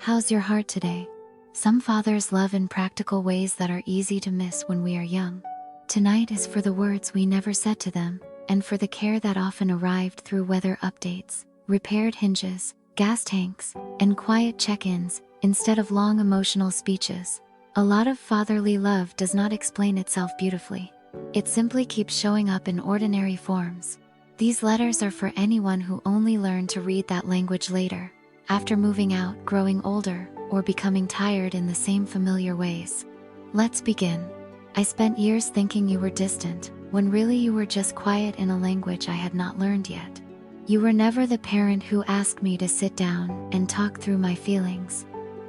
How's your heart today? Some fathers love in practical ways that are easy to miss when we are young. Tonight is for the words we never said to them, and for the care that often arrived through weather updates, repaired hinges, gas tanks, and quiet check-ins, instead of long emotional speeches. A lot of fatherly love does not explain itself beautifully. It simply keeps showing up in ordinary forms. These letters are for anyone who only learned to read that language later, after moving out, growing older, or becoming tired in the same familiar ways. Let's begin. I spent years thinking you were distant, when really you were just quiet in a language I had not learned yet. You were never the parent who asked me to sit down and talk through my feelings.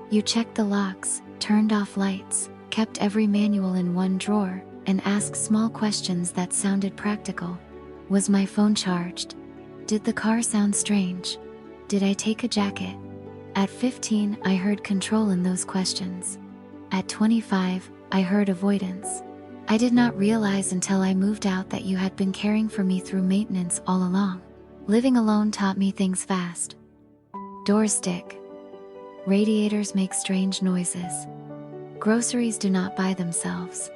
You checked the locks, turned off lights, kept every manual in one drawer, and asked small questions that sounded practical. Was my phone charged? Did the car sound strange? Did I take a jacket? At 15, I heard control in those questions. At 25, I heard avoidance. I did not realize until I moved out that you had been caring for me through maintenance all along. Living alone taught me things fast. Doors stick. Radiators make strange noises. Groceries do not buy themselves.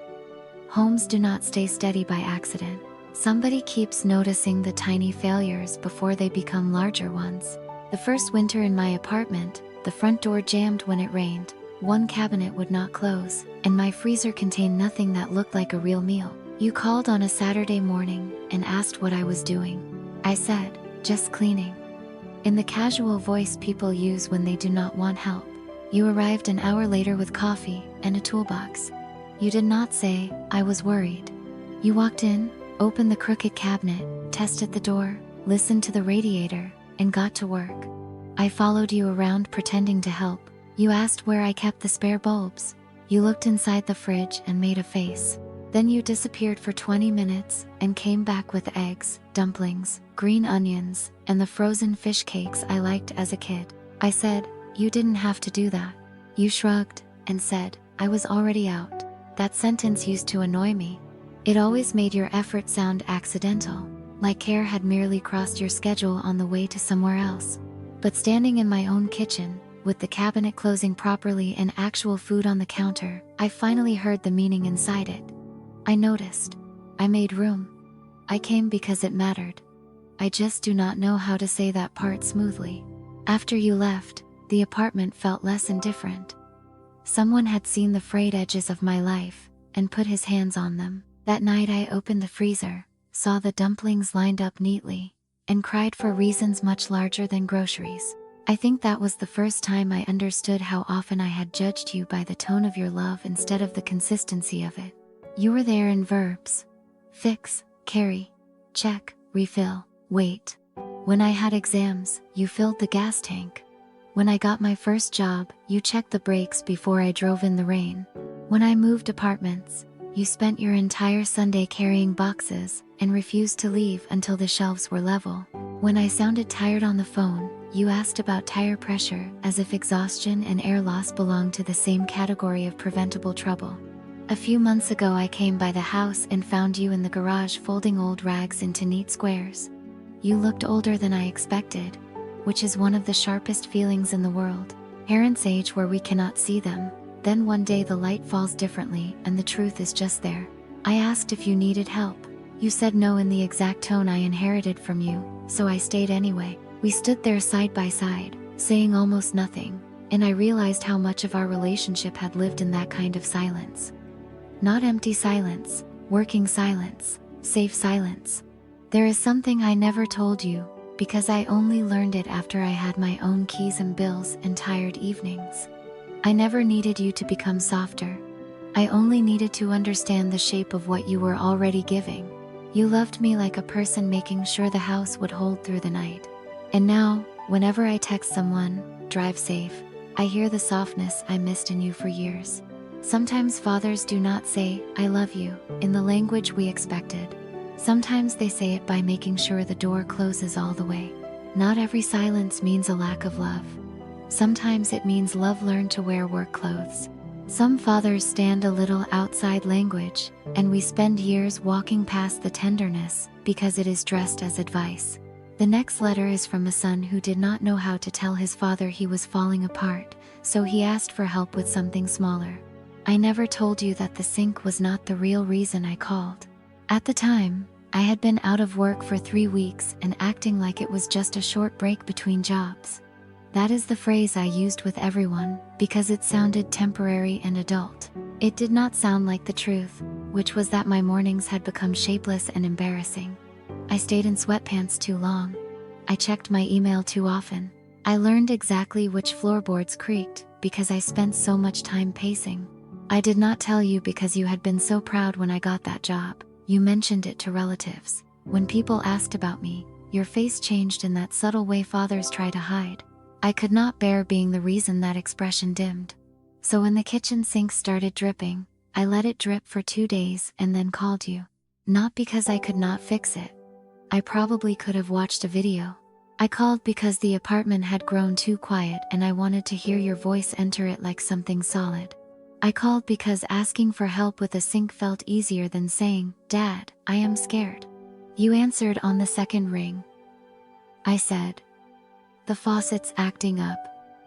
Homes do not stay steady by accident. Somebody keeps noticing the tiny failures before they become larger ones. The first winter in my apartment, the front door jammed when it rained. One cabinet would not close, and my freezer contained nothing that looked like a real meal. You called on a Saturday morning and asked what I was doing. I said, just cleaning. In the casual voice people use when they do not want help. You arrived an hour later with coffee and a toolbox. You did not say, I was worried. You walked in, opened the crooked cabinet, tested the door, listened to the radiator, and got to work. I followed you around pretending to help. You asked where I kept the spare bulbs. You looked inside the fridge and made a face. Then you disappeared for 20 minutes and came back with eggs, dumplings, green onions, and the frozen fish cakes I liked as a kid. I said, you didn't have to do that. You shrugged and said, I was already out. That sentence used to annoy me. It always made your effort sound accidental, like care had merely crossed your schedule on the way to somewhere else. But standing in my own kitchen, with the cabinet closing properly and actual food on the counter, I finally heard the meaning inside it. I noticed. I made room. I came because it mattered. I just do not know how to say that part smoothly. After you left, the apartment felt less indifferent. Someone had seen the frayed edges of my life and put his hands on them. That night I opened the freezer, saw the dumplings lined up neatly, and cried for reasons much larger than groceries. I think that was the first time I understood how often I had judged you by the tone of your love instead of the consistency of it. You were there in verbs. Fix, carry, check, refill, wait. When I had exams, you filled the gas tank. When I got my first job, you checked the brakes before I drove in the rain. When I moved apartments, you spent your entire Sunday carrying boxes and refused to leave until the shelves were level. When I sounded tired on the phone, you asked about tire pressure as if exhaustion and air loss belonged to the same category of preventable trouble. A few months ago I came by the house and found you in the garage folding old rags into neat squares. You looked older than I expected, which is one of the sharpest feelings in the world. Parents age where we cannot see them. Then one day the light falls differently and the truth is just there. I asked if you needed help. You said no in the exact tone I inherited from you, so I stayed anyway. We stood there side by side, saying almost nothing, and I realized how much of our relationship had lived in that kind of silence. Not empty silence, working silence, safe silence. There is something I never told you, because I only learned it after I had my own keys and bills and tired evenings. I never needed you to become softer. I only needed to understand the shape of what you were already giving. You loved me like a person making sure the house would hold through the night. And now, whenever I text someone, drive safe, I hear the softness I missed in you for years. Sometimes fathers do not say, I love you, in the language we expected. Sometimes they say it by making sure the door closes all the way. Not every silence means a lack of love. Sometimes it means love learned to wear work clothes. Some fathers stand a little outside language, and we spend years walking past the tenderness because it is dressed as advice. The next letter is from a son who did not know how to tell his father he was falling apart, so he asked for help with something smaller. I never told you that the sink was not the real reason I called. At the time, I had been out of work for 3 weeks and acting like it was just a short break between jobs. That is the phrase I used with everyone, because it sounded temporary and adult. It did not sound like the truth, which was that my mornings had become shapeless and embarrassing. I stayed in sweatpants too long. I checked my email too often. I learned exactly which floorboards creaked, because I spent so much time pacing. I did not tell you because you had been so proud when I got that job. You mentioned it to relatives. When people asked about me, your face changed in that subtle way fathers try to hide. I could not bear being the reason that expression dimmed. So when the kitchen sink started dripping, I let it drip for 2 days and then called you. Not because I could not fix it. I probably could have watched a video. I called because the apartment had grown too quiet and I wanted to hear your voice enter it like something solid. I called because asking for help with a sink felt easier than saying, "Dad, I am scared." You answered on the second ring. I said, "The faucet's acting up."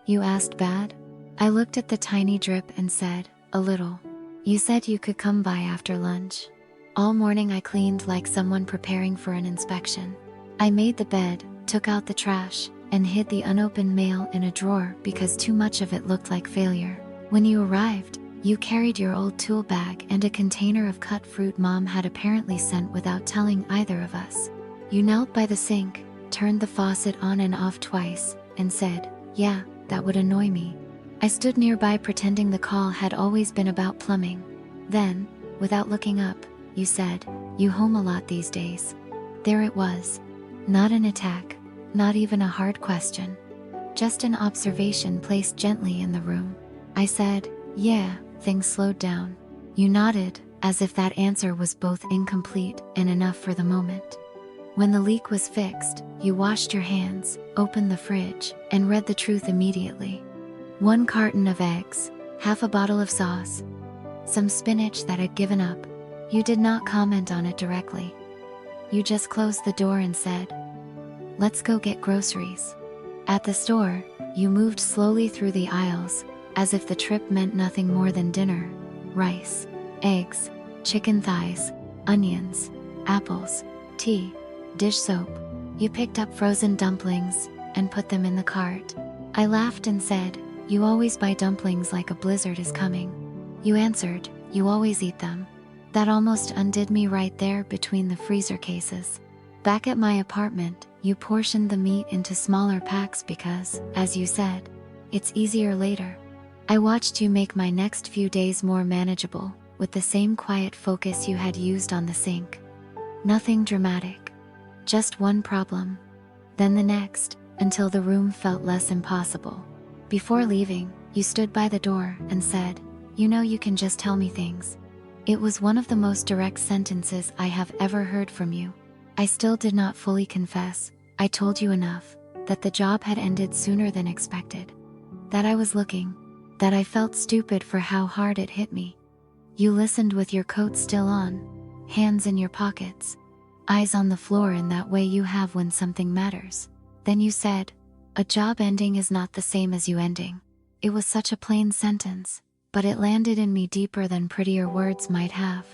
You asked, "Bad?" I looked at the tiny drip and said, "A little." You said you could come by after lunch. All morning I cleaned like someone preparing for an inspection. I made the bed, took out the trash, and hid the unopened mail in a drawer because too much of it looked like failure. When you arrived, you carried your old tool bag and a container of cut fruit Mom had apparently sent without telling either of us. You knelt by the sink, turned the faucet on and off twice, and said, "Yeah, that would annoy me." I stood nearby pretending the call had always been about plumbing. Then, without looking up, you said, "You home a lot these days." There it was. Not an attack, not even a hard question. Just an observation placed gently in the room. I said, "Yeah." Things slowed down. You nodded, as if that answer was both incomplete and enough for the moment. When the leak was fixed, you washed your hands, opened the fridge, and read the truth immediately. 1 carton of eggs, half a bottle of sauce, some spinach that had given up. You did not comment on it directly. You just closed the door and said, "Let's go get groceries." At the store, you moved slowly through the aisles, as if the trip meant nothing more than dinner, rice, eggs, chicken thighs, onions, apples, tea, dish soap. You picked up frozen dumplings and put them in the cart. I laughed and said, "You always buy dumplings like a blizzard is coming." You answered, "You always eat them." That almost undid me right there between the freezer cases. Back at my apartment, you portioned the meat into smaller packs because, as you said, it's easier later. I watched you make my next few days more manageable, with the same quiet focus you had used on the sink. Nothing dramatic. Just one problem. Then the next, until the room felt less impossible. Before leaving, you stood by the door and said, "You know you can just tell me things." It was one of the most direct sentences I have ever heard from you. I still did not fully confess. I told you enough, that the job had ended sooner than expected. That I was looking. That I felt stupid for how hard it hit me. You listened with your coat still on, hands in your pockets, eyes on the floor in that way you have when something matters. Then you said, "A job ending is not the same as you ending." It was such a plain sentence, but it landed in me deeper than prettier words might have.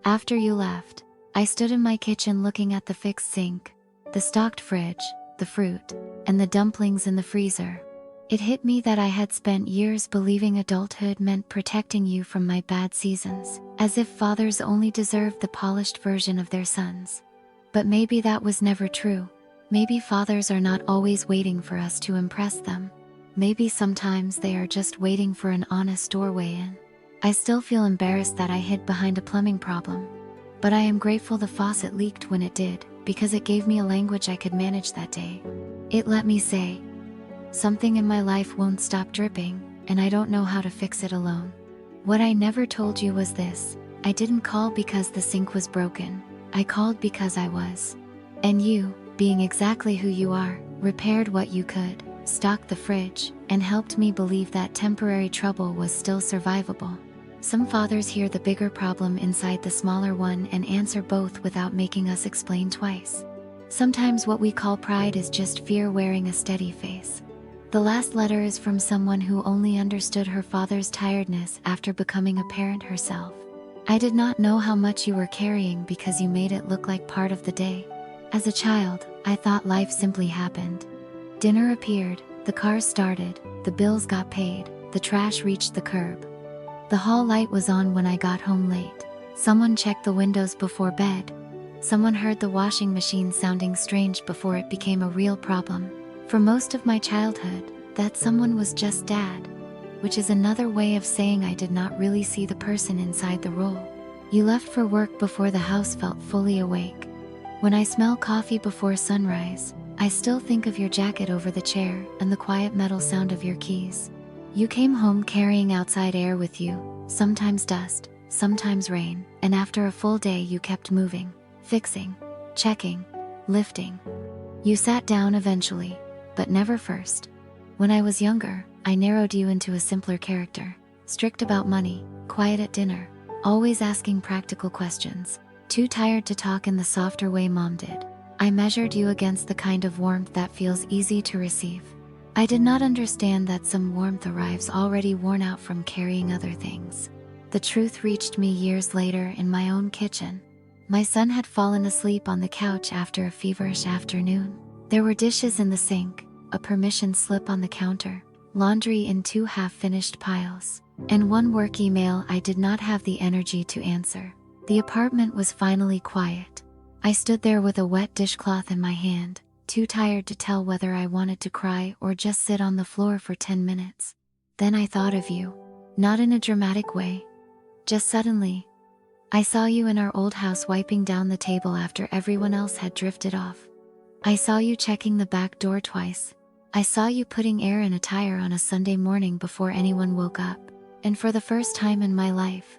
After you left, I stood in my kitchen looking at the fixed sink, the stocked fridge, the fruit, and the dumplings in the freezer. It hit me that I had spent years believing adulthood meant protecting you from my bad seasons, as if fathers only deserved the polished version of their sons. But maybe that was never true. Maybe fathers are not always waiting for us to impress them. Maybe sometimes they are just waiting for an honest doorway in. I still feel embarrassed that I hid behind a plumbing problem. But I am grateful the faucet leaked when it did, because it gave me a language I could manage that day. It let me say, "Something in my life won't stop dripping, and I don't know how to fix it alone." What I never told you was this: I didn't call because the sink was broken. I called because I was. And you, being exactly who you are, repaired what you could, stocked the fridge, and helped me believe that temporary trouble was still survivable. Some fathers hear the bigger problem inside the smaller one and answer both without making us explain twice. Sometimes what we call pride is just fear wearing a steady face. The last letter is from someone who only understood her father's tiredness after becoming a parent herself. I did not know how much you were carrying because you made it look like part of the day. As a child, I thought life simply happened. Dinner appeared, the cars started, the bills got paid, the trash reached the curb. The hall light was on when I got home late. Someone checked the windows before bed. Someone heard the washing machine sounding strange before it became a real problem. For most of my childhood, that someone was just Dad, which is another way of saying I did not really see the person inside the role. You left for work before the house felt fully awake. When I smell coffee before sunrise, I still think of your jacket over the chair and the quiet metal sound of your keys. You came home carrying outside air with you, sometimes dust, sometimes rain, and after a full day you kept moving, fixing, checking, lifting. You sat down eventually, but never first. When I was younger, I narrowed you into a simpler character, strict about money, quiet at dinner, always asking practical questions, too tired to talk in the softer way Mom did. I measured you against the kind of warmth that feels easy to receive. I did not understand that some warmth arrives already worn out from carrying other things. The truth reached me years later in my own kitchen. My son had fallen asleep on the couch after a feverish afternoon. There were dishes in the sink, a permission slip on the counter, laundry in 2 half-finished piles, and one work email I did not have the energy to answer. The apartment was finally quiet. I stood there with a wet dishcloth in my hand, too tired to tell whether I wanted to cry or just sit on the floor for 10 minutes. Then I thought of you. Not in a dramatic way. Just suddenly. I saw you in our old house wiping down the table after everyone else had drifted off. I saw you checking the back door twice. I saw you putting air in a tire on a Sunday morning before anyone woke up. And for the first time in my life,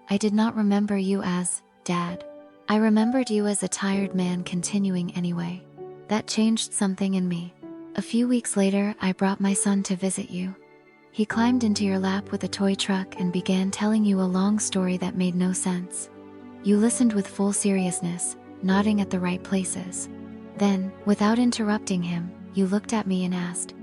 I did not remember you as Dad. I remembered you as a tired man continuing anyway. That changed something in me. A few weeks later, I brought my son to visit you. He climbed into your lap with a toy truck and began telling you a long story that made no sense. You listened with full seriousness, nodding at the right places. Then, without interrupting him, you looked at me and asked,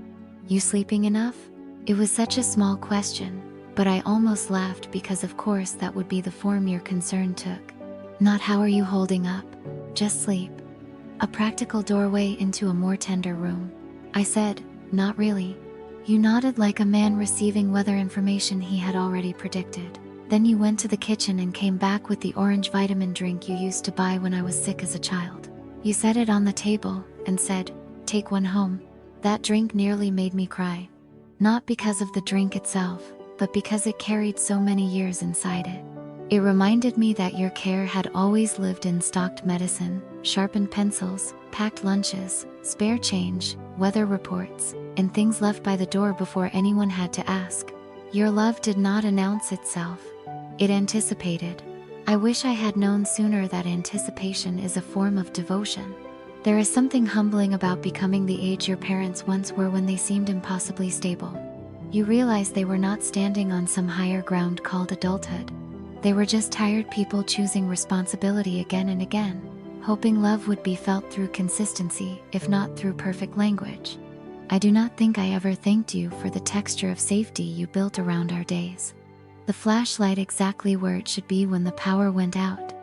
"You sleeping enough?" It was such a small question, but I almost laughed because of course that would be the form your concern took. Not how are you holding up, just sleep. A practical doorway into a more tender room. I said, "Not really." You nodded like a man receiving weather information he had already predicted. Then you went to the kitchen and came back with the orange vitamin drink you used to buy when I was sick as a child. You set it on the table and said, "Take one home." That drink nearly made me cry. Not because of the drink itself, but because it carried so many years inside it. It reminded me that your care had always lived in stocked medicine, sharpened pencils, packed lunches, spare change, weather reports, and things left by the door before anyone had to ask. Your love did not announce itself. It anticipated. I wish I had known sooner that anticipation is a form of devotion. There is something humbling about becoming the age your parents once were when they seemed impossibly stable. You realize they were not standing on some higher ground called adulthood. They were just tired people choosing responsibility again and again, hoping love would be felt through consistency, if not through perfect language. I do not think I ever thanked you for the texture of safety you built around our days. The flashlight exactly where it should be when the power went out.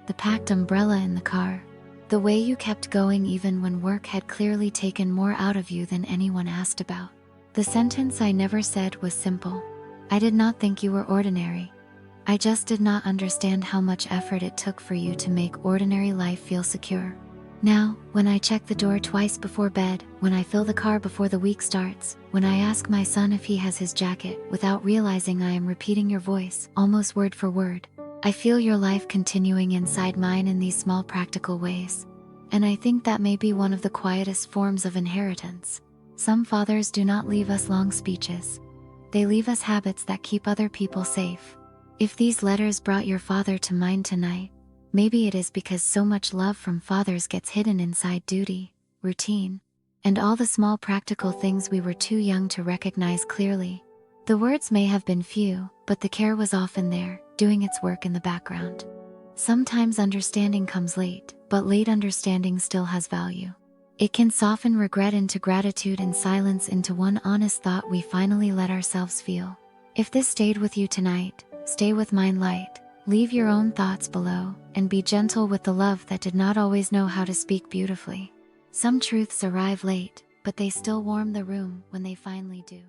The packed umbrella in the car. The way you kept going even when work had clearly taken more out of you than anyone asked about. The sentence I never said was simple. I did not think you were ordinary. I just did not understand how much effort it took for you to make ordinary life feel secure. Now, when I check the door twice before bed, when I fill the car before the week starts, when I ask my son if he has his jacket without realizing I am repeating your voice, almost word for word, I feel your life continuing inside mine in these small practical ways. And I think that may be one of the quietest forms of inheritance. Some fathers do not leave us long speeches. They leave us habits that keep other people safe. If these letters brought your father to mind tonight, maybe it is because so much love from fathers gets hidden inside duty, routine, and all the small practical things we were too young to recognize clearly. The words may have been few, but the care was often there, doing its work in the background. Sometimes understanding comes late, but late understanding still has value. It can soften regret into gratitude and silence into one honest thought we finally let ourselves feel. If this stayed with you tonight, stay with mine light. Leave your own thoughts below, and be gentle with the love that did not always know how to speak beautifully. Some truths arrive late, but they still warm the room when they finally do.